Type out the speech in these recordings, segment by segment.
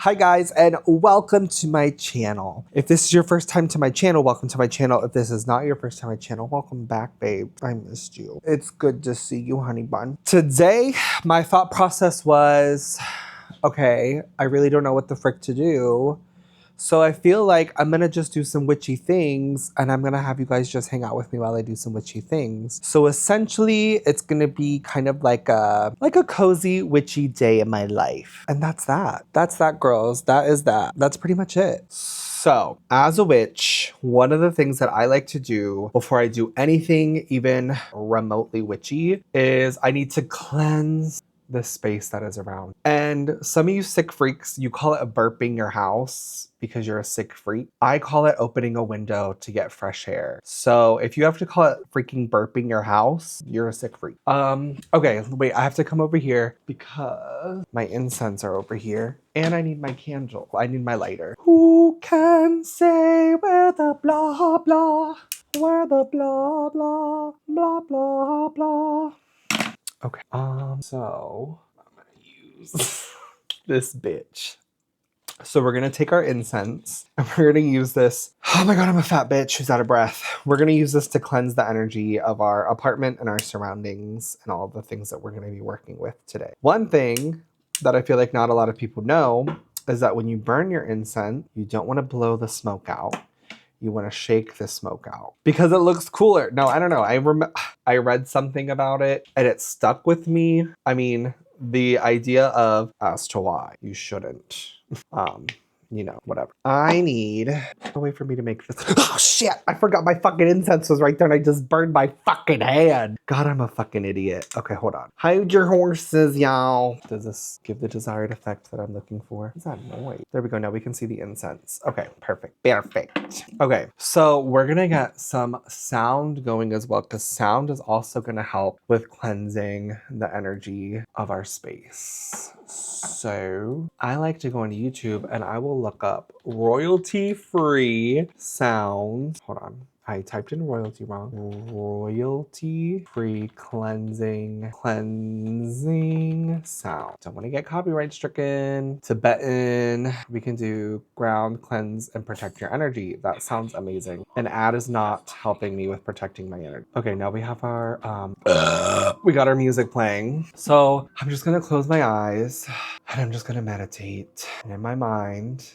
Hi guys, and welcome to my channel. If this is your first time to my channel, welcome to my channel. If this is not your first time to my channel, welcome back, babe. I missed you. It's good to see you, honey bun. Today, my thought process was, okay, I really don't know what the frick to do. So I feel like I'm gonna just do some witchy things and I'm gonna have you guys just hang out with me while I do some witchy things. So essentially it's gonna be kind of like a cozy witchy day in my life. And that's that. That's that, girls. That is that. That's pretty much it. So as a witch, one of the things that I like to do before I do anything even remotely witchy is I need to cleanse the space that is around. And some of you sick freaks, you call it burping your house because you're a sick freak. I call it opening a window to get fresh air. So if you have to call it freaking burping your house, you're a sick freak. Okay, wait, I have to come over here because my incense are over here and I need my candle. I need my lighter. Who can say where the blah blah, where the blah blah, blah blah blah. Okay, so I'm gonna use this bitch. So we're gonna take our incense and we're gonna use this. Oh my God, I'm a fat bitch who's out of breath. We're gonna use this to cleanse the energy of our apartment and our surroundings and all the things that we're gonna be working with today. One thing that I feel like not a lot of people know is that when you burn your incense, you don't wanna blow the smoke out. You want to shake the smoke out because it looks cooler. No, I don't know. I read something about it and it stuck with me. I mean, the idea of as to why you shouldn't, you know, whatever. I need a way for me to make this. Oh shit, I forgot my fucking incense was right there and I just burned my fucking hand. God, I'm a fucking idiot. Okay, hold on. Hide your horses, y'all. Does this give the desired effect that I'm looking for? What's that noise? There we go. Now we can see the incense. Okay, perfect. Perfect. Okay, so we're gonna get some sound going as well because sound is also gonna help with cleansing the energy of our space. So I like to go on YouTube and I will look up royalty-free sound. Hold on. I typed in royalty wrong. Royalty-free cleansing sound. Don't want to get copyright stricken. Tibetan. We can do ground, cleanse, and protect your energy. That sounds amazing. An ad is not helping me with protecting my energy. Okay, now we have our, we got our music playing. So I'm just gonna close my eyes and I'm just gonna meditate. And in my mind's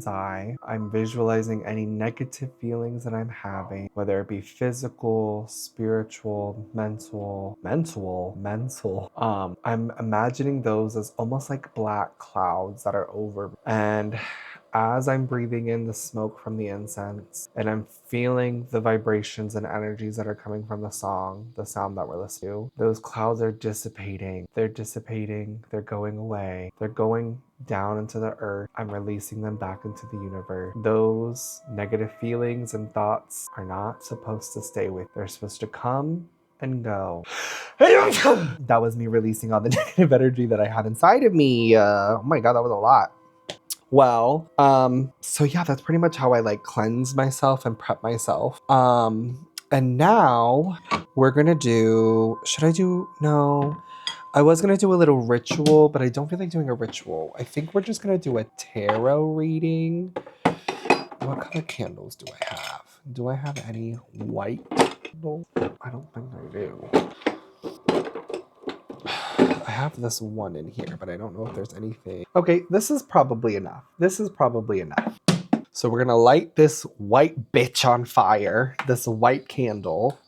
eye, I'm visualizing any negative feelings that I'm having, whether it be physical, spiritual, mental. I'm imagining those as almost like black clouds that are over me. And as I'm breathing in the smoke from the incense and I'm feeling the vibrations and energies that are coming from the sound that we're listening to, those clouds are dissipating. They're dissipating. They're going away. They're going down into the earth. I'm releasing them back into the universe. Those negative feelings and thoughts are not supposed to stay with. They're supposed to come and go. That was me releasing all the negative energy that I had inside of me. Oh my God, that was a lot. Well, so yeah, that's pretty much how I like cleanse myself and prep myself. And now we're gonna do, no, I was gonna do a little ritual, but I don't feel like doing a ritual. I think we're just gonna do a tarot reading. What color candles do I have? Do I have any white candles? I don't think I do. I have this one in here, but I don't know if there's anything. Okay, this is probably enough. So we're gonna light this white bitch on fire, this white candle.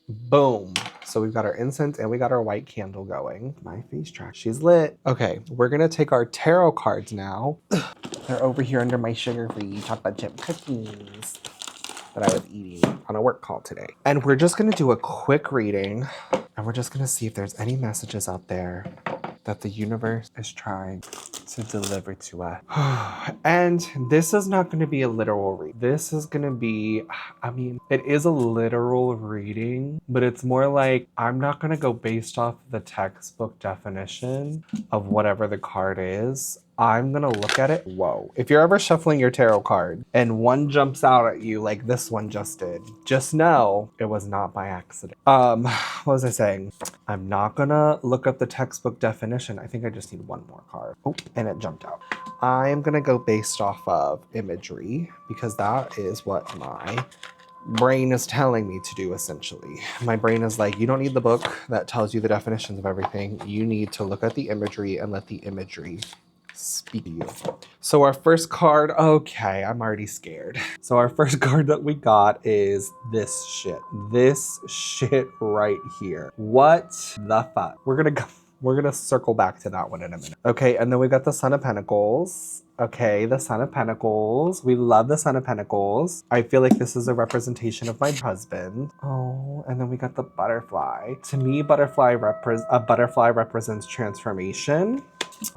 Boom. So we've got our incense and we got our white candle going. My face track, she's lit. Okay, we're gonna take our tarot cards now. They're over here under my sugar-free chocolate chip cookies that I was eating on a work call today. And we're just gonna do a quick reading and we're just gonna see if there's any messages out there that the universe is trying to deliver to us. And this is not gonna be a literal read. This is gonna be, I mean, it is a literal reading, but it's more like, I'm not gonna go based off the textbook definition of whatever the card is. I'm gonna look at it. Whoa. If you're ever shuffling your tarot card and one jumps out at you like this one just did, just know it was not by accident. What was I saying? I'm not gonna look up the textbook definition. I think I just need one more card. Oh, and it jumped out. I'm gonna go based off of imagery because that is what my brain is telling me to do, essentially. My brain is like, you don't need the book that tells you the definitions of everything. You need to look at the imagery and let the imagery speak to you. So our first card, okay, I'm already scared. So our first card that we got is this shit. This shit right here. What the fuck? We're gonna circle back to that one in a minute. Okay, and then we got the Son of Pentacles. Okay, the Son of Pentacles. We love the Son of Pentacles. I feel like this is a representation of my husband. Oh, and then we got the butterfly. To me, a butterfly represents transformation.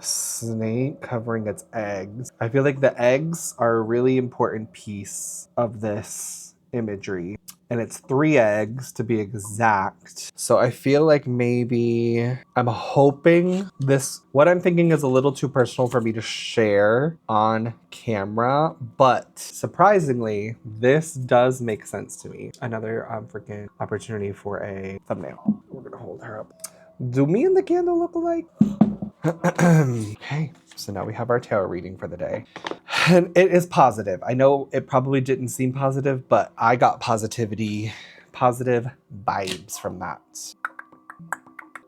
Snake covering its eggs. I feel like the eggs are a really important piece of this imagery. And it's 3 eggs to be exact. So I feel like maybe I'm hoping this, what I'm thinking is a little too personal for me to share on camera, but surprisingly, this does make sense to me. Another freaking opportunity for a thumbnail. We're gonna hold her up. Do me and the candle look alike? Okay, so now we have our tarot reading for the day. And it is positive. I know it probably didn't seem positive, but I got positive vibes from that.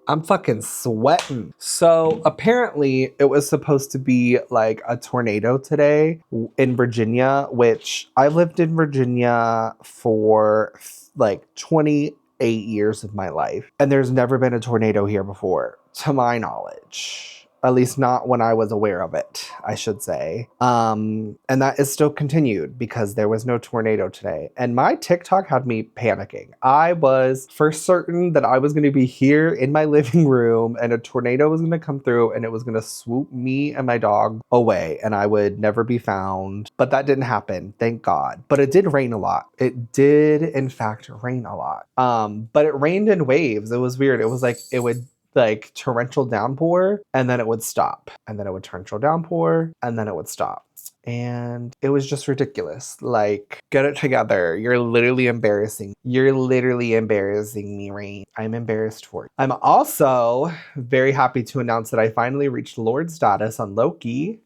I'm fucking sweating. So apparently it was supposed to be like a tornado today in Virginia, which I lived in Virginia for like 28 years of my life. And there's never been a tornado here before, to my knowledge. At least not when I was aware of it, I should say. And that is still continued because there was no tornado today. And my TikTok had me panicking. I was for certain that I was gonna be here in my living room and a tornado was gonna come through and it was gonna swoop me and my dog away and I would never be found. But that didn't happen, thank God. But it did rain a lot. It did, in fact, rain a lot. But it rained in waves. It was weird. It was like, it would like torrential downpour and then it would stop and then it would torrential downpour and then it would stop. And it was just ridiculous. Like, get it together. You're literally embarrassing. You're literally embarrassing me, Rain. I'm embarrassed for you. I'm also very happy to announce that I finally reached Lord status on Loki.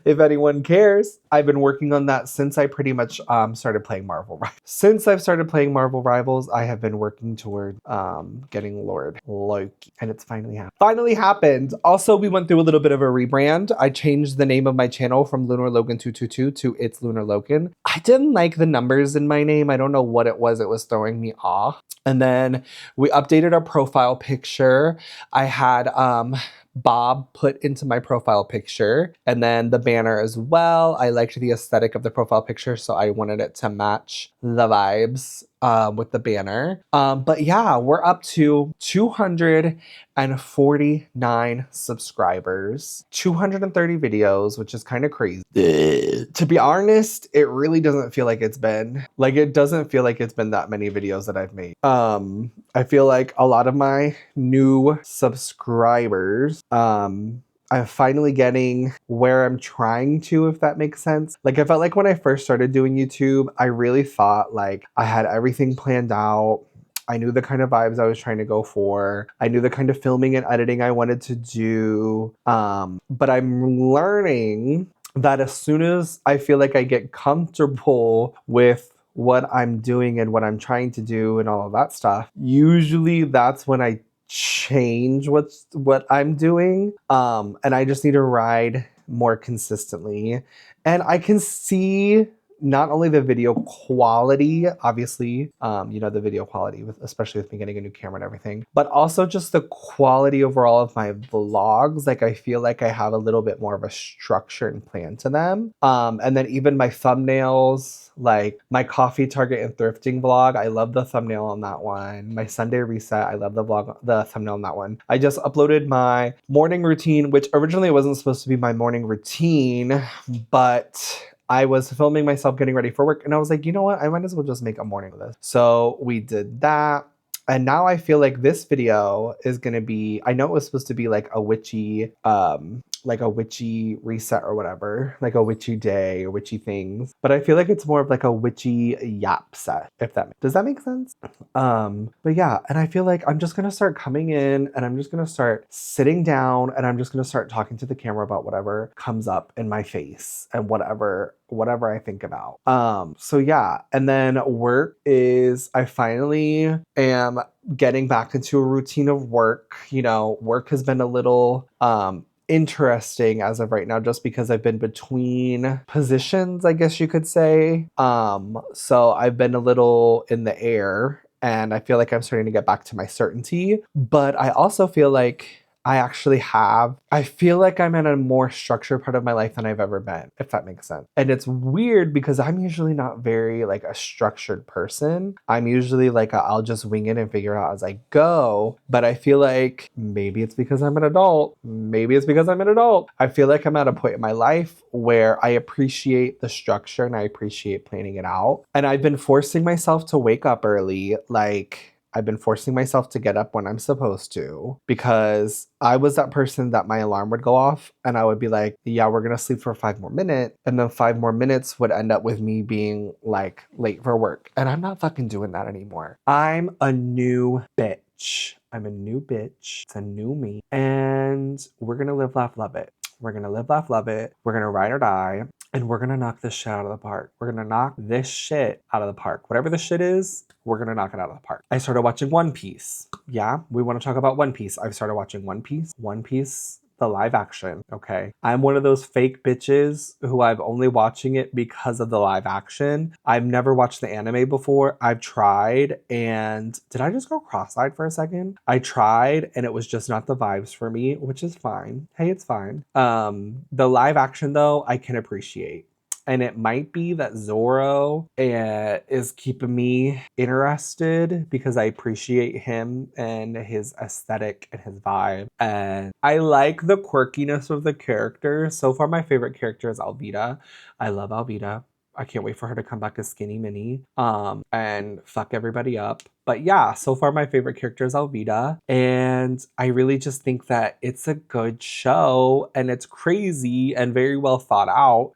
If anyone cares, I've been working on that since I pretty much started playing Marvel Rivals. Since I've started playing Marvel Rivals, I have been working toward getting Lord Loki, and it's finally happened. Also, we went through a little bit of a rebrand. I changed the name of my channel from Lunar Logan 222 to It's Lunar Logan. I didn't like the numbers in my name. I don't know what it was throwing me off. And then we updated our profile picture. I had Bob put into my profile picture and then the banner as well. I liked the aesthetic of the profile picture, so I wanted it to match the vibes with the banner. But yeah, we're up to 249 subscribers, 230 videos, which is kind of crazy. To be honest, it really doesn't feel like it's been that many videos that I've made. I feel like a lot of my new subscribers, I'm finally getting where I'm trying to, if that makes sense. Like, I felt like when I first started doing YouTube, I really thought like I had everything planned out. I knew the kind of vibes I was trying to go for. I knew the kind of filming and editing I wanted to do. But I'm learning that as soon as I feel like I get comfortable with what I'm doing and what I'm trying to do and all of that stuff, usually that's when I change what I'm doing. And I just need to ride more consistently. And I can see not only the video quality, obviously, the video quality, especially with me getting a new camera and everything, but also just the quality overall of my vlogs. Like, I feel like I have a little bit more of a structure and plan to them. And then even my thumbnails, like my coffee, Target, and thrifting vlog, I love the thumbnail on that one. My Sunday reset, I love the thumbnail on that one. I just uploaded my morning routine, which originally wasn't supposed to be my morning routine, but I was filming myself getting ready for work and I was like, you know what? I might as well just make a morning of this. So we did that. And now I feel like this video is going to be, I know it was supposed to be like a witchy like a witchy reset or whatever, like a witchy day or witchy things. But I feel like it's more of like a witchy yap set, if that does that make sense? But yeah, and I feel like I'm just gonna start coming in and I'm just gonna start sitting down and I'm just gonna start talking to the camera about whatever comes up in my face and whatever I think about. So yeah, and then work is I finally am getting back into a routine of work. You know, work has been a little interesting as of right now just because I've been between positions, I guess you could say. So I've been a little in the air and I feel like I'm starting to get back to my certainty, but I also feel like I feel like I'm in a more structured part of my life than I've ever been, if that makes sense. And it's weird because I'm usually not very like a structured person. I'm usually like I'll just wing it and figure out as I go. But I feel like maybe it's because I'm an adult. I feel like I'm at a point in my life where I appreciate the structure and I appreciate planning it out. And I've been forcing myself to wake up early, I've been forcing myself to get up when I'm supposed to because I was that person that my alarm would go off and I would be like, yeah, we're going to sleep for 5 more minutes. And then 5 more minutes would end up with me being like late for work. And I'm not fucking doing that anymore. I'm a new bitch. It's a new me. And we're going to live, laugh, love it. We're going to live, laugh, love it. We're going to ride or die. And we're going to knock this shit out of the park. We're going to knock this shit out of the park. Whatever the shit is, we're going to knock it out of the park. I started watching One Piece. Yeah, we want to talk about One Piece. I've started watching One Piece, the live action, okay? I'm one of those fake bitches who I've only watching it because of the live action. I've never watched the anime before. I've tried and did I just go cross-eyed for a second? I tried and it was just not the vibes for me, which is fine. Hey, it's fine. The live action though, I can appreciate. And it might be that Zoro is keeping me interested because I appreciate him and his aesthetic and his vibe. And I like the quirkiness of the character. So far, my favorite character is Alvida. I love Alvida. I can't wait for her to come back as Skinny Minnie and fuck everybody up. But yeah, so far my favorite character is Alvida. And I really just think that it's a good show and it's crazy and very well thought out.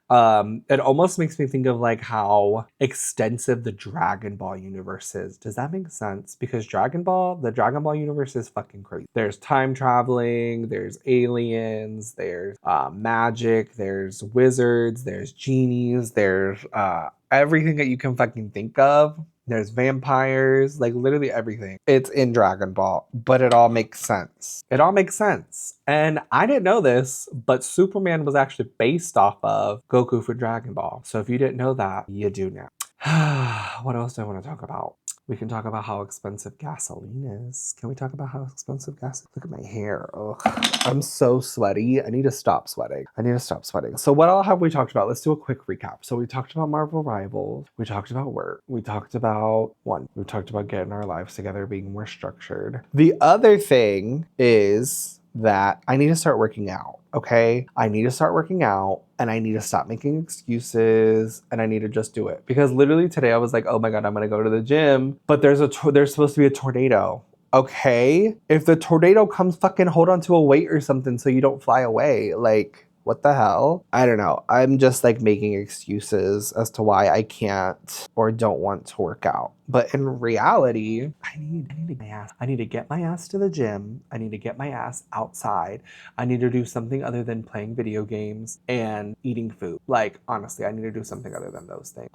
It almost makes me think of like how extensive the Dragon Ball universe is. Does that make sense? Because the Dragon Ball universe is fucking crazy. There's time traveling, there's aliens, there's magic, there's wizards, there's genies, there's everything that you can fucking think of. There's vampires, like literally everything. It's in Dragon Ball, but it all makes sense. And I didn't know this, but Superman was actually based off of Goku for Dragon Ball. So if you didn't know that, you do now. What else do I want to talk about? We can talk about how expensive gasoline is. Can we talk about how expensive gas? Look at my hair. Ugh. I'm so sweaty. I need to stop sweating. So what all have we talked about? Let's do a quick recap. So we talked about Marvel Rivals. We talked about work. We talked about we talked about getting our lives together, being more structured. The other thing is that I need to start working out. Okay, I need to start working out and I need to stop making excuses and I need to just do it. Because literally today I was like, oh my God, I'm gonna go to the gym, but there's supposed to be a tornado. Okay, if the tornado comes, fucking hold on to a weight or something so you don't fly away. Like, what the hell? I don't know. I'm just like making excuses as to why I can't or don't want to work out. But in reality, I need to get my ass to the gym. I need to get my ass outside. I need to do something other than playing video games and eating food. Like, honestly, I need to do something other than those things.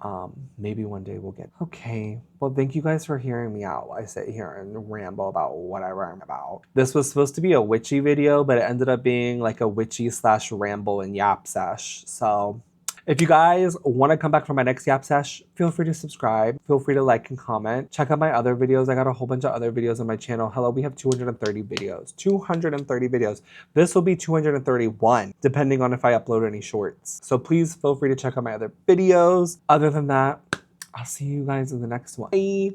Maybe one day we'll get. Okay. Well, thank you guys for hearing me out. I sit here and ramble about whatever I'm about. This was supposed to be a witchy video, but it ended up being like a witchy / ramble and yap sesh. So if you guys want to come back for my next yap sesh, feel free to subscribe. Feel free to like and comment. Check out my other videos. I got a whole bunch of other videos on my channel. Hello, we have 230 videos. 230 videos. This will be 231, depending on if I upload any shorts. So please feel free to check out my other videos. Other than that, I'll see you guys in the next one. Bye.